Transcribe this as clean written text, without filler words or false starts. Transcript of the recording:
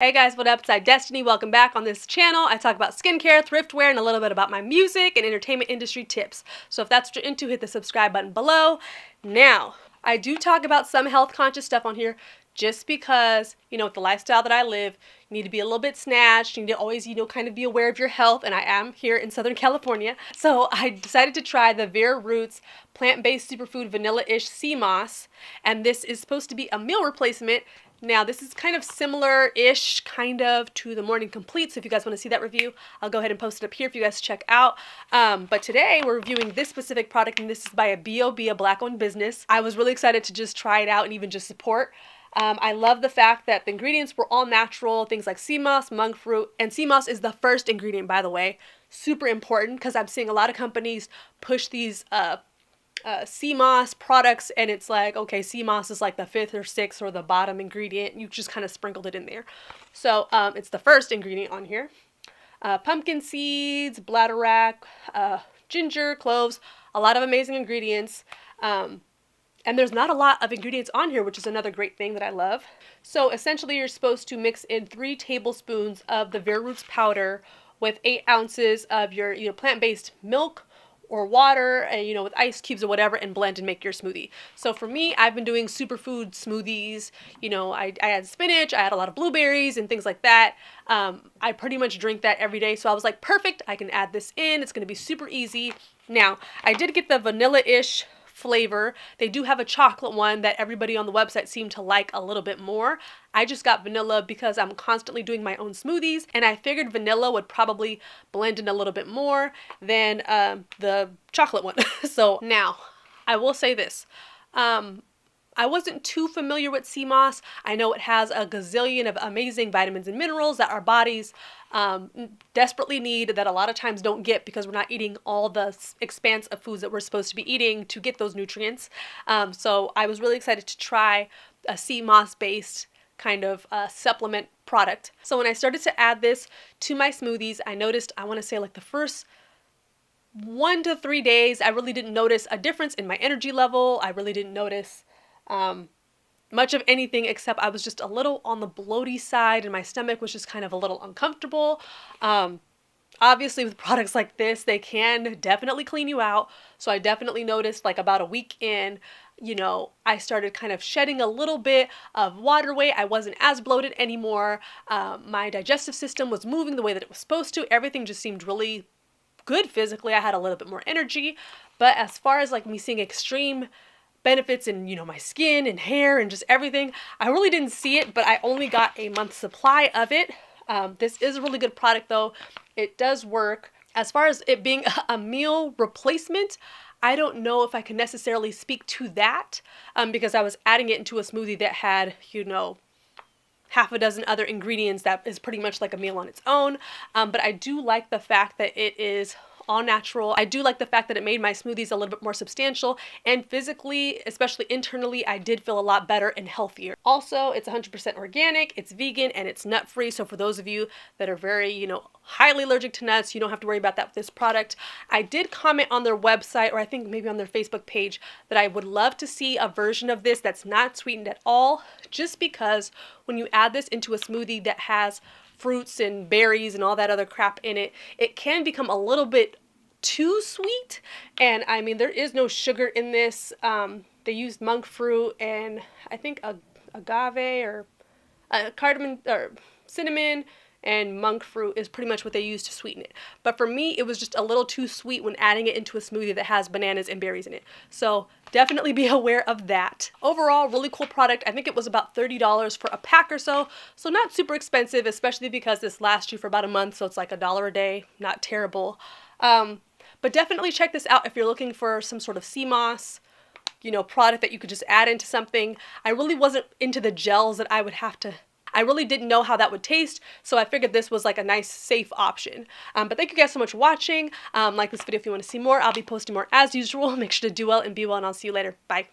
Hey guys, what up? It's Destiny. Welcome back. On this channel, I talk about skincare, thriftwear, and a little bit about my music and entertainment industry tips. So if that's what you're into, hit the subscribe button below. Now, I do talk about some health conscious stuff on here just because, with the lifestyle that I live, you need to be a little bit snatched. You need to always, kind of be aware of your health, and I am here in Southern California. So I decided to try the Vera Roots plant-based superfood vanilla-ish sea moss, and this is supposed to be a meal replacement. Now, this is kind of similar-ish, to the Morning Complete, so if you guys want to see that review, I'll go ahead and post it up here for you guys to check out. But today, we're reviewing this specific product, and this is by a B.O.B., a Black-owned business. I was really excited to just try it out and even just support. I love the fact that the ingredients were all natural, things like sea moss, monk fruit, and sea moss is the first ingredient, by the way. Super important, because I'm seeing a lot of companies push these sea moss products, and it's like, okay, sea moss is like the 5th or 6th or the bottom ingredient. You just kind of sprinkled it in there. So it's the first ingredient on here. Pumpkin seeds, bladderwrack, ginger, cloves, a lot of amazing ingredients. And there's not a lot of ingredients on here, which is another great thing that I love. So essentially, you're supposed to mix in 3 tablespoons of the Vera Roots powder with 8 ounces of your either plant-based milk or water, and with ice cubes or whatever, and blend and make your smoothie. So for me, I've been doing superfood smoothies. I add spinach, I add a lot of blueberries and things like that. I pretty much drink that every day. So I was like, perfect, I can add this in. It's going to be super easy. Now, I did get the vanilla-ish flavor. They do have a chocolate one that everybody on the website seemed to like a little bit more. I just got vanilla because I'm constantly doing my own smoothies, and I figured vanilla would probably blend in a little bit more than the chocolate one. So now, I will say this. I wasn't too familiar with sea moss. I know it has a gazillion of amazing vitamins and minerals that our bodies desperately need, that a lot of times don't get because we're not eating all the expanse of foods that we're supposed to be eating to get those nutrients. So I was really excited to try a sea moss based kind of supplement product. So when I started to add this to my smoothies, I noticed, I want to say like the first 1 to 3 days, I really didn't notice a difference in my energy level. I really didn't notice much of anything, except I was just a little on the bloaty side, and my stomach was just kind of a little uncomfortable. Obviously with products like this, they can definitely clean you out. So I definitely noticed, like about a week in, I started kind of shedding a little bit of water weight. I wasn't as bloated anymore. My digestive system was moving the way that it was supposed to. Everything just seemed really good physically. I had a little bit more energy. But as far as like me seeing extreme benefits in, my skin and hair and just everything, I really didn't see it, but I only got a month's supply of it. This is a really good product though. It does work. As far as it being a meal replacement, I don't know if I can necessarily speak to that because I was adding it into a smoothie that had, half a dozen other ingredients that is pretty much like a meal on its own. But I do like the fact that it is all natural. I do like the fact that it made my smoothies a little bit more substantial, and physically, especially internally, I did feel a lot better and healthier. Also, it's 100% organic, it's vegan, and it's nut-free. So for those of you that are very, highly allergic to nuts, you don't have to worry about that with this product. I did comment on their website, or I think maybe on their Facebook page, that I would love to see a version of this that's not sweetened at all, just because when you add this into a smoothie that has fruits and berries and all that other crap in it, it can become a little bit too sweet. And I mean, there is no sugar in this. They used monk fruit and I think agave or cardamom or cinnamon, and monk fruit is pretty much what they use to sweeten it. But for me, it was just a little too sweet when adding it into a smoothie that has bananas and berries in it. So definitely be aware of that. Overall, really cool product. I think it was about $30 for a pack or so. So not super expensive, especially because this lasts you for about a month. So it's like $1 a day, not terrible. But definitely check this out if you're looking for some sort of sea moss, product that you could just add into something. I really wasn't into the gels that I really didn't know how that would taste, so I figured this was like a nice, safe option. But thank you guys so much for watching. Like this video if you want to see more. I'll be posting more as usual. Make sure to do well and be well, and I'll see you later. Bye.